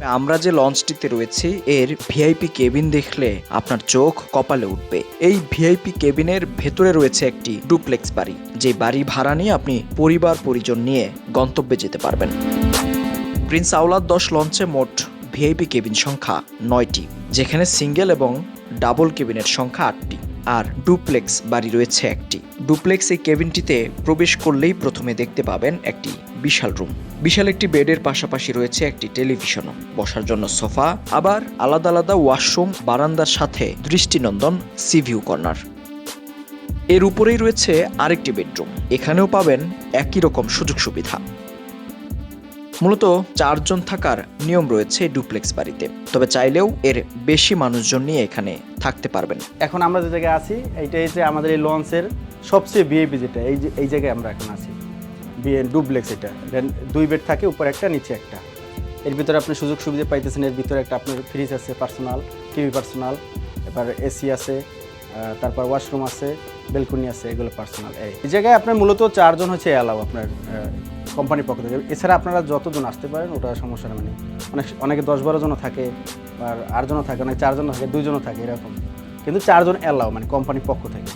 আমরা যে লঞ্চটিতে রয়েছি এর ভিআইপি কেবিন দেখলে আপনার চোখ কপালে উঠবে। এই ভিআইপি কেবিনের ভেতরে রয়েছে একটি ডুপ্লেক্স বাড়ি, যে বাড়ি ভাড়া নিয়ে আপনি পরিবার পরিজন নিয়ে গন্তব্যে যেতে পারবেন। প্রিন্স আওলাদ 10 লঞ্চে মোট ভিআইপি কেবিন সংখ্যা 9টি, যেখানে সিঙ্গেল এবং ডাবল কেবিনের সংখ্যা 8টি, আর ডুপ্লেক্স বাড়ি রয়েছে একটি। ডুপ্লেক্স এই কেবিনটিতে প্রবেশ করলেই প্রথমে দেখতে পাবেন একটি বিশাল রুম। বিশাল একটি বেডের পাশাপাশি রয়েছে একটি টেলিভিশনও, বসার জন্য সোফা, আবার আলাদা আলাদা ওয়াশরুম, বারান্দার সাথে দৃষ্টিনন্দন সি ভিউ কর্নার। এর উপরেই রয়েছে আরেকটি বেডরুম, এখানেও পাবেন একই রকম সুযোগ সুবিধা। মূলত 4 জন থাকার নিয়ম রয়েছে ডুপ্লেক্স বাড়িতে, তবে চাইলেও এর বেশি মানুষজন নিয়ে এখানে থাকতে পারবেন। এখন আমরা যে জায়গায় আছি এইটাই হচ্ছে আমাদের এই লঞ্চের সবচেয়ে ভিআইপি, যেটা এই জায়গায় আমরা এখন আছি। ডুপ্লেক্স, এটা 2 বেড থাকে, উপরে একটা নিচে একটা। এর ভিতরে আপনি সুযোগ সুবিধা পাইতেছেন। এর ভিতরে একটা আপনার ফ্রিজ আছে পার্সোনাল, টিভি পার্সোনাল, এবার এসি আছে, তারপর ওয়াশরুম আছে, বেলকনি আছে, এগুলো পার্সোনাল। এই জায়গায় আপনার মূলত 4 জন হচ্ছে অ্যালাউ আপনার কোম্পানির পক্ষ থেকে। এছাড়া আপনারা যতজন আসতে পারেন, ওটা সমস্যা না। মানে অনেকে 10-12 জনও থাকে, আর 8 জনও থাকে, অনেক 4 জন থাকে, 2 জনও থাকে, এরকম। কিন্তু 4 জন অ্যালাউ, মানে কোম্পানির পক্ষ থেকে।